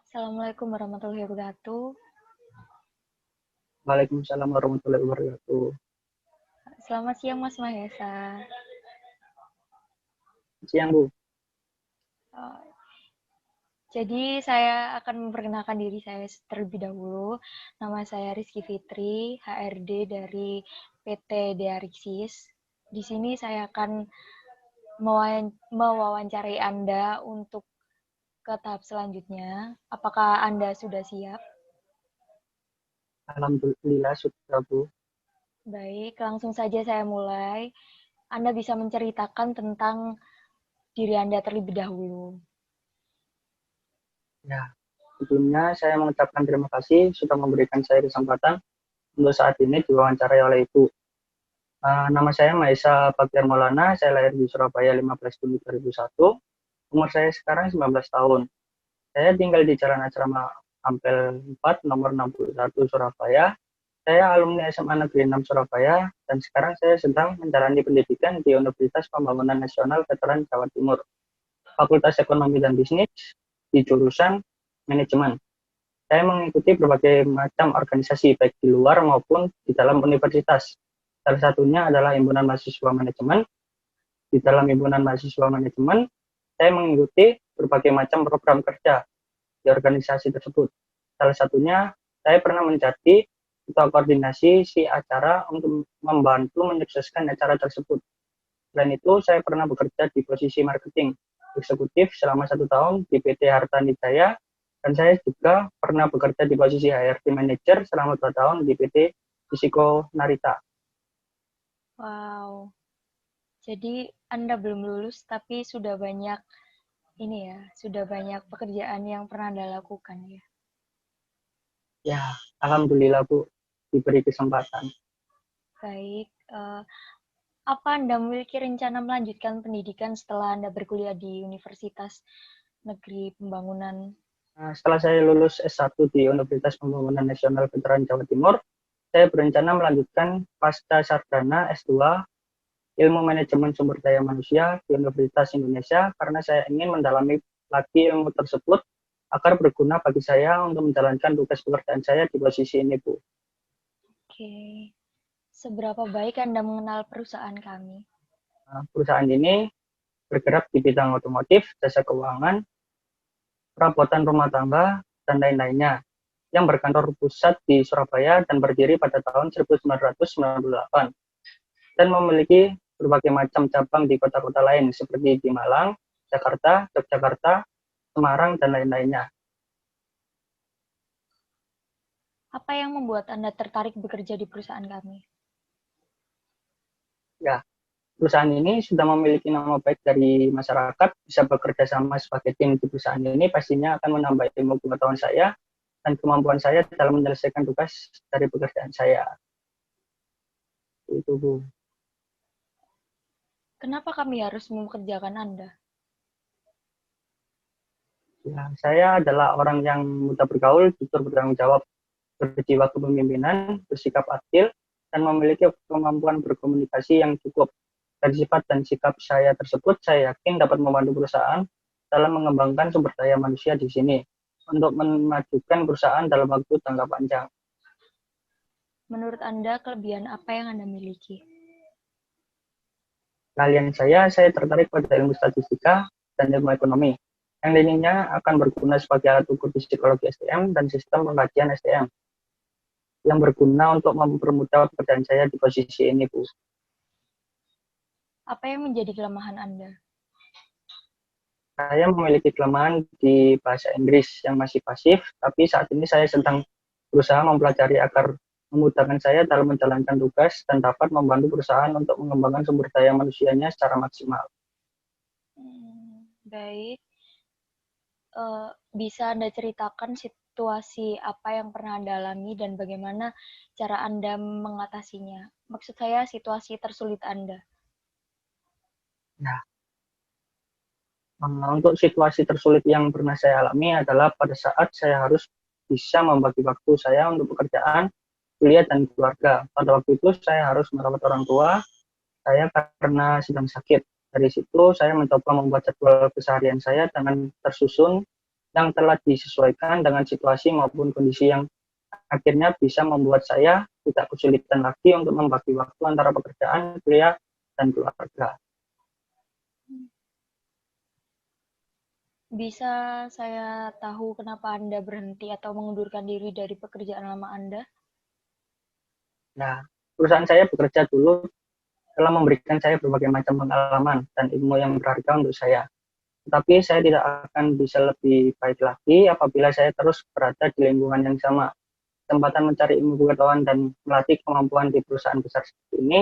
Assalamualaikum warahmatullahi wabarakatuh. Waalaikumsalam warahmatullahi wabarakatuh. Selamat siang Mas Mahesa. Siang, Bu. Eh, Jadi saya akan memperkenalkan diri saya terlebih dahulu. Nama saya Rizky Fitri, HRD dari PT Dearixis. Di sini saya akan mewawancarai Anda untuk ke tahap selanjutnya. Apakah Anda sudah siap? Alhamdulillah sudah, Bu. Baik, langsung saja saya mulai. Anda bisa menceritakan tentang diri Anda terlebih dahulu. Ya, sebelumnya saya mengucapkan terima kasih sudah memberikan saya kesempatan untuk saat ini diwawancarai oleh Ibu. Nama saya Maisa Baktiar Maulana, saya lahir di Surabaya 15 Juni 2001. Umur saya sekarang 19 tahun. Saya tinggal di Jalan Asrama Ampel 4, nomor 61 Surabaya. Saya alumni SMA Negeri 6 Surabaya, dan sekarang saya sedang menjalani pendidikan di Universitas Pembangunan Nasional Veteran Jawa Timur. Fakultas Ekonomi dan Bisnis di jurusan Manajemen. Saya mengikuti berbagai macam organisasi baik di luar maupun di dalam universitas. Salah satunya adalah Himpunan Mahasiswa Manajemen. Di dalam Himpunan Mahasiswa Manajemen, saya mengikuti berbagai macam program kerja di organisasi tersebut. Salah satunya, saya pernah menjadi ketua koordinasi si acara untuk membantu menyukseskan acara tersebut. Selain itu, saya pernah bekerja di posisi marketing eksekutif selama 1 tahun di PT Harta Nijaya, dan saya juga pernah bekerja di posisi HRD Manager selama 2 tahun di PT Fisiko Narita. Wow, jadi Anda belum lulus tapi sudah banyak ini ya, sudah banyak pekerjaan yang pernah Anda lakukan ya. Ya, Alhamdulillah Bu, diberi kesempatan. Baik, apa Anda memiliki rencana melanjutkan pendidikan setelah Anda berkuliah di Universitas Negeri Pembangunan? Setelah saya lulus S1 di Universitas Pembangunan Nasional Veteran Jawa Timur, saya berencana melanjutkan pasca sarjana S2 Ilmu Manajemen Sumber Daya Manusia di Universitas Indonesia karena saya ingin mendalami lagi ilmu tersebut agar berguna bagi saya untuk menjalankan tugas pekerjaan saya di posisi ini, Bu. Oke, seberapa baik Anda mengenal perusahaan kami? Perusahaan ini bergerak di bidang otomotif, jasa keuangan, perabotan rumah tangga, dan lain-lainnya, yang berkantor pusat di Surabaya dan berdiri pada tahun 1998 dan memiliki berbagai macam cabang di kota-kota lain seperti di Malang, Jakarta, Yogyakarta, Semarang, dan lain-lainnya. Apa yang membuat Anda tertarik bekerja di perusahaan kami? Ya, perusahaan ini sudah memiliki nama baik dari masyarakat, bisa bekerja sama sebagai tim di perusahaan ini pastinya akan menambah ilmu pengetahuan saya dan kemampuan saya dalam menyelesaikan tugas dari pekerjaan saya. Itu, Bu. Kenapa kami harus mempekerjakan Anda? Ya, saya adalah orang yang mudah bergaul, jujur bertanggung jawab, berjiwa kepemimpinan, bersikap adil, dan memiliki kemampuan berkomunikasi yang cukup. Dari sifat dan sikap saya tersebut, saya yakin dapat membantu perusahaan dalam mengembangkan sumber daya manusia di sini untuk memajukan perusahaan dalam waktu jangka panjang. Menurut Anda, kelebihan apa yang Anda miliki? Kalian saya tertarik pada ilmu statistika dan ilmu ekonomi, yang lainnya akan berguna sebagai alat ukur psikologi SDM dan sistem pengkajian SDM, yang berguna untuk mempermudah pekerjaan saya di posisi ini, Bu. Apa yang menjadi kelemahan Anda? Saya memiliki kelemahan di bahasa Inggris yang masih pasif, tapi saat ini saya sedang berusaha mempelajari agar memudahkan saya dalam menjalankan tugas dan dapat membantu perusahaan untuk mengembangkan sumber daya manusianya secara maksimal. Baik. Bisa Anda ceritakan situasi apa yang pernah Anda alami dan bagaimana cara Anda mengatasinya? Maksud saya situasi tersulit Anda. Nah, untuk situasi tersulit yang pernah saya alami adalah pada saat saya harus bisa membagi waktu saya untuk pekerjaan, kuliah, dan keluarga. Pada waktu itu saya harus merawat orang tua saya karena sedang sakit. Dari situ saya mencoba membuat jadwal keseharian saya dengan tersusun yang telah disesuaikan dengan situasi maupun kondisi yang akhirnya bisa membuat saya tidak kesulitan lagi untuk membagi waktu antara pekerjaan, kuliah, dan keluarga. Bisa saya tahu kenapa Anda berhenti atau mengundurkan diri dari pekerjaan lama Anda? Nah, perusahaan saya bekerja dulu telah memberikan saya berbagai macam pengalaman dan ilmu yang berharga untuk saya. Tetapi saya tidak akan bisa lebih baik lagi apabila saya terus berada di lingkungan yang sama. Kesempatan mencari ilmu pengetahuan dan melatih kemampuan di perusahaan besar seperti ini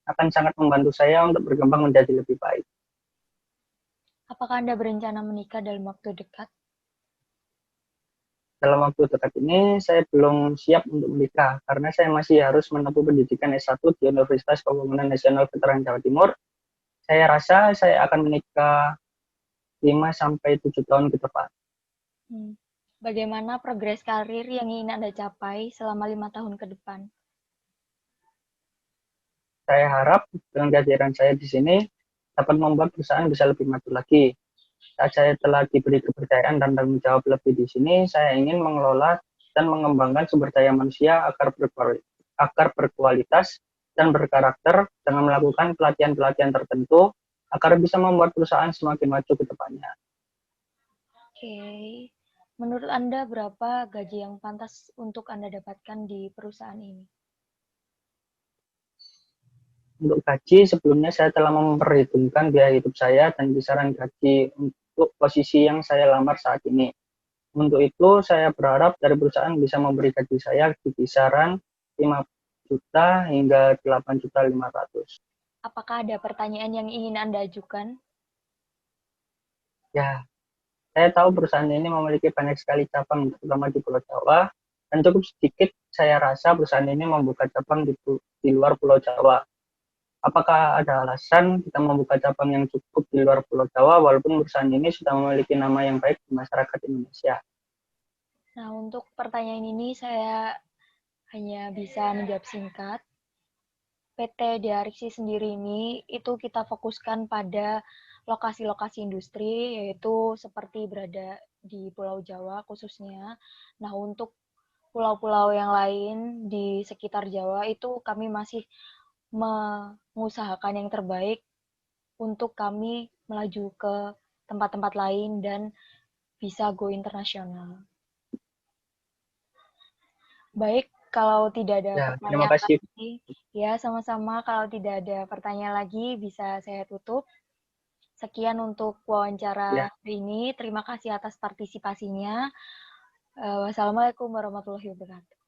akan sangat membantu saya untuk berkembang menjadi lebih baik. Apakah Anda berencana menikah dalam waktu dekat? Dalam waktu dekat ini saya belum siap untuk menikah karena saya masih harus menempuh pendidikan S1 di Universitas Pembangunan Nasional Veteran Jawa Timur. Saya rasa saya akan menikah 5 sampai 7 tahun ke depan. Bagaimana progres karir yang ingin Anda capai selama 5 tahun ke depan? Saya harap dengan kehadiran saya di sini dapat membuat perusahaan bisa lebih maju lagi. Saat saya telah diberi kepercayaan dan tanggung jawab lebih di sini, saya ingin mengelola dan mengembangkan sumber daya manusia agar berkualitas dan berkarakter dengan melakukan pelatihan-pelatihan tertentu agar bisa membuat perusahaan semakin maju ke depannya. Oke. Menurut Anda berapa gaji yang pantas untuk Anda dapatkan di perusahaan ini? Untuk gaji, sebelumnya saya telah memperhitungkan biaya hidup saya dan kisaran gaji untuk posisi yang saya lamar saat ini. Untuk itu, saya berharap dari perusahaan bisa memberi gaji saya di kisaran 5 juta hingga 8.500.000. Apakah ada pertanyaan yang ingin Anda ajukan? Ya, saya tahu perusahaan ini memiliki banyak sekali cabang, terutama di Pulau Jawa, dan cukup sedikit saya rasa perusahaan ini membuka cabang di luar Pulau Jawa. Apakah ada alasan kita membuka cabang yang cukup di luar Pulau Jawa walaupun perusahaan ini sudah memiliki nama yang baik di masyarakat Indonesia? Nah, untuk pertanyaan ini saya hanya bisa menjawab singkat. PT Diariksi sendiri ini itu kita fokuskan pada lokasi-lokasi industri, yaitu seperti berada di Pulau Jawa khususnya. Nah, untuk pulau-pulau yang lain di sekitar Jawa itu kami masih mengusahakan yang terbaik untuk kami melaju ke tempat-tempat lain dan bisa go internasional. Baik, kalau tidak ada Ya, terima pertanyaan kasih. lagi, ya sama-sama. Kalau tidak ada pertanyaan lagi, bisa saya tutup. Sekian untuk wawancara Ya, hari ini. Terima kasih atas partisipasinya. Wassalamualaikum warahmatullahi wabarakatuh.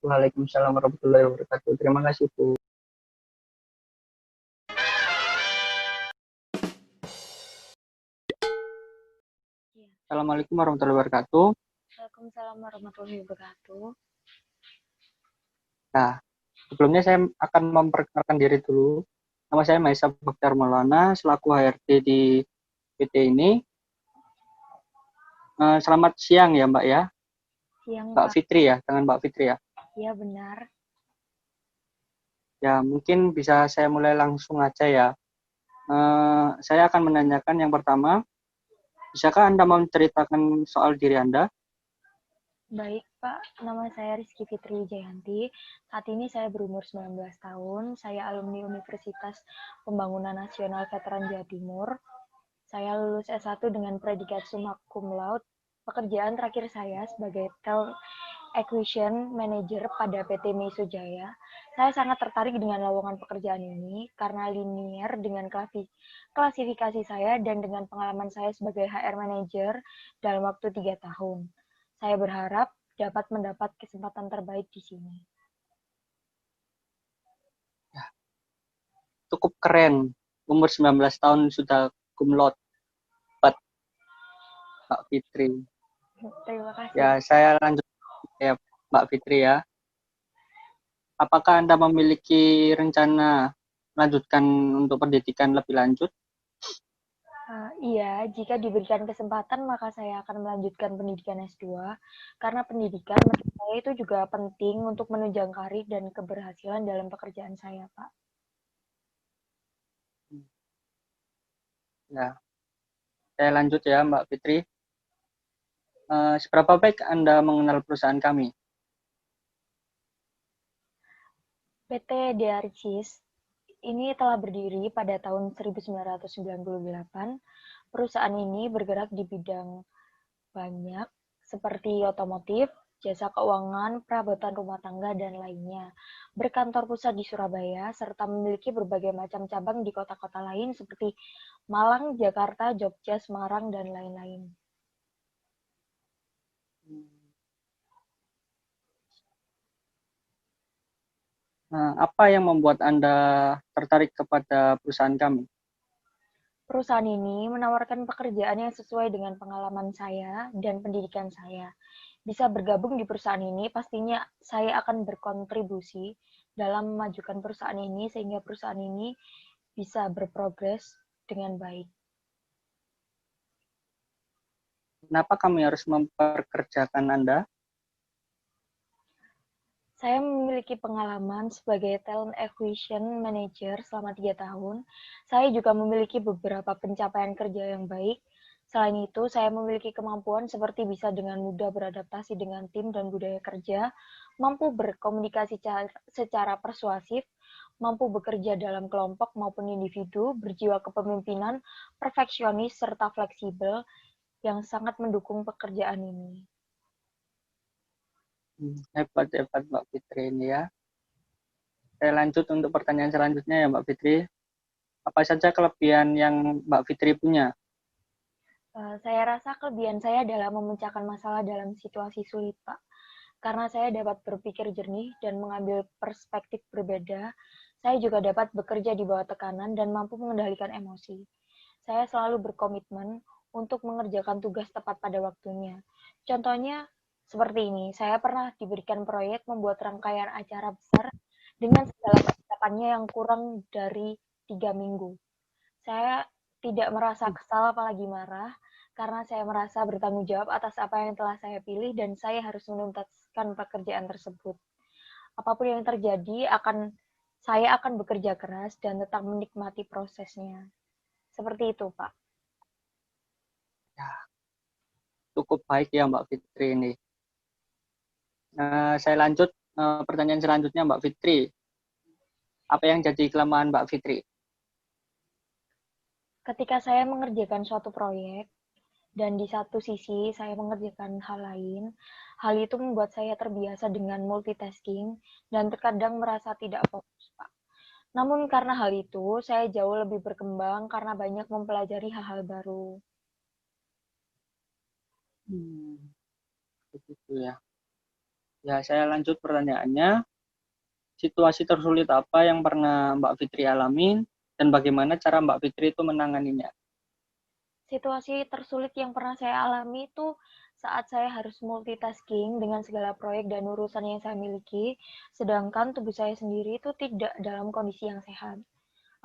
Waalaikumsalam warahmatullahi wabarakatuh. Terima kasih, Bu. Assalamualaikum warahmatullahi wabarakatuh. Waalaikumsalam warahmatullahi wabarakatuh. Nah, sebelumnya saya akan memperkenalkan diri dulu. Nama saya Maisa Baktiar Maulana, selaku HRD di PT ini. Selamat siang ya Mbak ya. Siang, Mbak Pak. Fitri ya, dengan Mbak Fitri ya. Ya, benar. Ya, mungkin bisa saya mulai langsung aja ya. Saya akan menanyakan yang pertama, bisakah Anda menceritakan soal diri Anda? Baik, Pak. Nama saya Rizky Fitri Wijayanti. Saat ini saya berumur 19 tahun. Saya alumni Universitas Pembangunan Nasional Veteran Jawa Timur. Saya lulus S1 dengan predikat summa cum laude. Pekerjaan terakhir saya sebagai Acquisition Manager pada PT Meso Jaya. Saya sangat tertarik dengan lowongan pekerjaan ini karena linier dengan klasifikasi saya dan dengan pengalaman saya sebagai HR Manager dalam waktu 3 tahun. Saya berharap dapat mendapat kesempatan terbaik di sini. Cukup keren, umur 19 tahun sudah cum laude, Mbak Fitri. Terima kasih. Ya, saya lanjut ya Mbak Fitri ya. Apakah Anda memiliki rencana melanjutkan untuk pendidikan lebih lanjut? Iya, jika diberikan kesempatan maka saya akan melanjutkan pendidikan S2 karena pendidikan menurut saya itu juga penting untuk menunjang karir dan keberhasilan dalam pekerjaan saya, Pak. Ya, Saya lanjut ya, Mbak Fitri. Seberapa baik Anda mengenal perusahaan kami? PT Diarcis ini telah berdiri pada tahun 1998. Perusahaan ini bergerak di bidang banyak seperti otomotif, jasa keuangan, perabotan rumah tangga, dan lainnya. Berkantor pusat di Surabaya, serta memiliki berbagai macam cabang di kota-kota lain seperti Malang, Jakarta, Jogja, Semarang, dan lain-lain. Apa yang membuat Anda tertarik kepada perusahaan kami? Perusahaan ini menawarkan pekerjaan yang sesuai dengan pengalaman saya dan pendidikan saya. Bisa bergabung di perusahaan ini, pastinya saya akan berkontribusi dalam memajukan perusahaan ini sehingga perusahaan ini bisa berprogres dengan baik. Kenapa kami harus memperkerjakan Anda? Saya memiliki pengalaman sebagai talent acquisition manager selama 3 tahun. Saya juga memiliki beberapa pencapaian kerja yang baik. Selain itu, saya memiliki kemampuan seperti bisa dengan mudah beradaptasi dengan tim dan budaya kerja, mampu berkomunikasi secara persuasif, mampu bekerja dalam kelompok maupun individu, berjiwa kepemimpinan, perfeksionis, serta fleksibel yang sangat mendukung pekerjaan ini. Hebat-hebat Mbak Fitri ini ya. Saya lanjut untuk pertanyaan selanjutnya ya Mbak Fitri. Apa saja kelebihan yang Mbak Fitri punya? Saya rasa kelebihan saya adalah memecahkan masalah dalam situasi sulit, Pak. Karena saya dapat berpikir jernih dan mengambil perspektif berbeda, saya juga dapat bekerja di bawah tekanan dan mampu mengendalikan emosi. Saya selalu berkomitmen untuk mengerjakan tugas tepat pada waktunya. Contohnya seperti ini, saya pernah diberikan proyek membuat rangkaian acara besar dengan segala persiapannya yang kurang dari 3 minggu. Saya tidak merasa kesal apalagi marah, karena saya merasa bertanggung jawab atas apa yang telah saya pilih dan saya harus menuntaskan pekerjaan tersebut. Apapun yang terjadi, saya akan bekerja keras dan tetap menikmati prosesnya. Seperti itu, Pak. Ya, cukup baik ya Mbak Fitri ini. Saya lanjut pertanyaan selanjutnya Mbak Fitri. Apa yang jadi kelemahan Mbak Fitri? Ketika saya mengerjakan suatu proyek, dan di satu sisi saya mengerjakan hal itu membuat saya terbiasa dengan multitasking dan terkadang merasa tidak fokus, Pak. Namun karena hal itu, saya jauh lebih berkembang karena banyak mempelajari hal-hal baru. Begitu ya. Ya, saya lanjut pertanyaannya. Situasi tersulit apa yang pernah Mbak Fitri alamin dan bagaimana cara Mbak Fitri itu menanganinya? Situasi tersulit yang pernah saya alami itu saat saya harus multitasking dengan segala proyek dan urusan yang saya miliki, sedangkan tubuh saya sendiri itu tidak dalam kondisi yang sehat.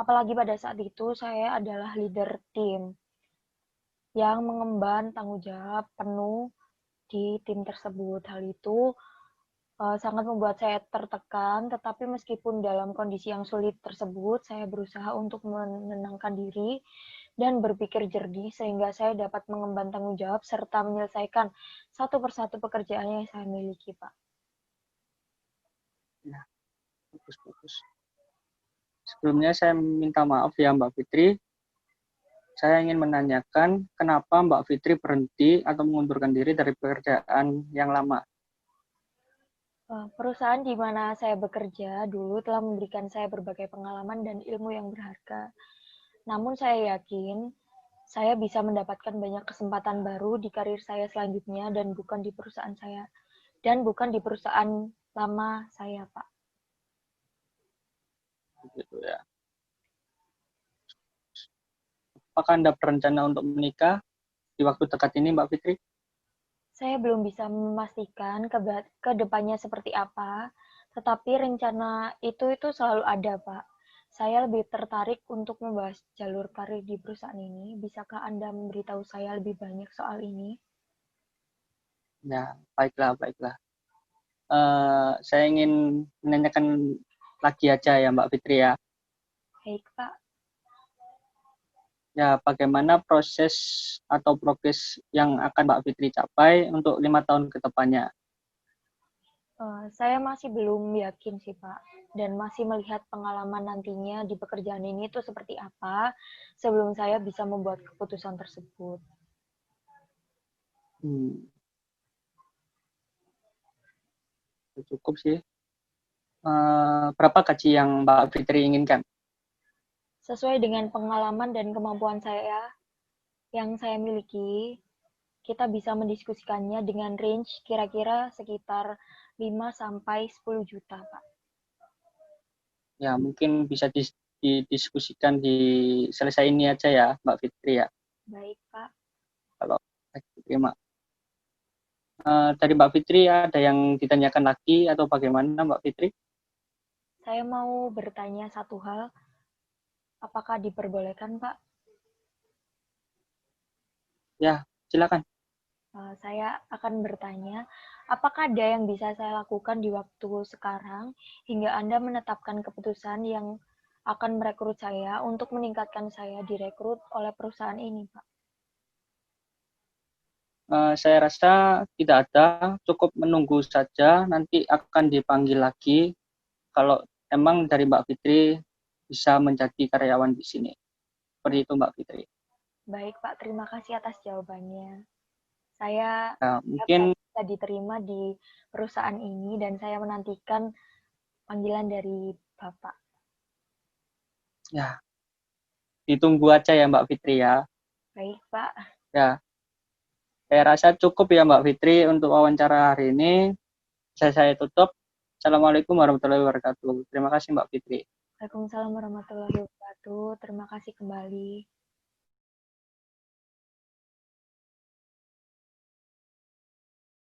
Apalagi pada saat itu saya adalah leader tim yang mengemban tanggung jawab penuh di tim tersebut. Hal itu sangat membuat saya tertekan, tetapi meskipun dalam kondisi yang sulit tersebut, saya berusaha untuk menenangkan diri dan berpikir jernih sehingga saya dapat mengemban tanggung jawab serta menyelesaikan satu persatu pekerjaan yang saya miliki, Pak. Ya, bagus-bagus. Sebelumnya saya minta maaf ya Mbak Fitri. Saya ingin menanyakan kenapa Mbak Fitri berhenti atau mengundurkan diri dari pekerjaan yang lama. Perusahaan di mana saya bekerja dulu telah memberikan saya berbagai pengalaman dan ilmu yang berharga. Namun saya yakin saya bisa mendapatkan banyak kesempatan baru di karir saya selanjutnya dan bukan di perusahaan lama saya, Pak. Gitu ya. Apakah Anda berencana untuk menikah di waktu dekat ini Mbak Fitri? Saya belum bisa memastikan ke depannya seperti apa, tetapi rencana itu selalu ada, Pak. Saya lebih tertarik untuk membahas jalur karir di perusahaan ini. Bisakah Anda memberitahu saya lebih banyak soal ini? Ya, baiklah, baiklah. Saya ingin menanyakan lagi aja ya Mbak Fitri ya. Baik, Pak. Ya, bagaimana proses atau progres yang akan Mbak Fitri capai untuk 5 tahun ke depannya? Saya masih belum yakin sih Pak, dan masih melihat pengalaman nantinya di pekerjaan ini itu seperti apa sebelum saya bisa membuat keputusan tersebut. Hmm, cukup sih. Berapa gaji yang Mbak Fitri inginkan? Sesuai dengan pengalaman dan kemampuan saya yang saya miliki, kita bisa mendiskusikannya dengan range kira-kira sekitar 5 sampai 10 juta, Pak. Ya, mungkin bisa didiskusikan di selesai ini aja ya, Mbak Fitri ya. Baik, Pak. Kalau terima. Dari Mbak Fitri ada yang ditanyakan lagi atau bagaimana Mbak Fitri? Saya mau bertanya satu hal, apakah diperbolehkan, Pak? Ya, silakan. Saya akan bertanya, apakah ada yang bisa saya lakukan di waktu sekarang hingga Anda menetapkan keputusan yang akan merekrut saya untuk meningkatkan saya direkrut oleh perusahaan ini, Pak? Saya rasa tidak ada, cukup menunggu saja, nanti akan dipanggil lagi kalau emang dari Mbak Fitri bisa menjadi karyawan di sini. Seperti itu Mbak Fitri. Baik, Pak. Terima kasih atas jawabannya. Saya Mungkin bisa diterima di perusahaan ini dan saya menantikan panggilan dari Bapak. ya ditunggu aja ya Mbak Fitri ya. Baik, Pak. Ya, saya rasa cukup ya Mbak Fitri untuk wawancara hari ini. Saya tutup. Assalamualaikum warahmatullahi wabarakatuh. Terima kasih Mbak Fitri. Waalaikumsalam warahmatullahi wabarakatuh. Terima kasih kembali.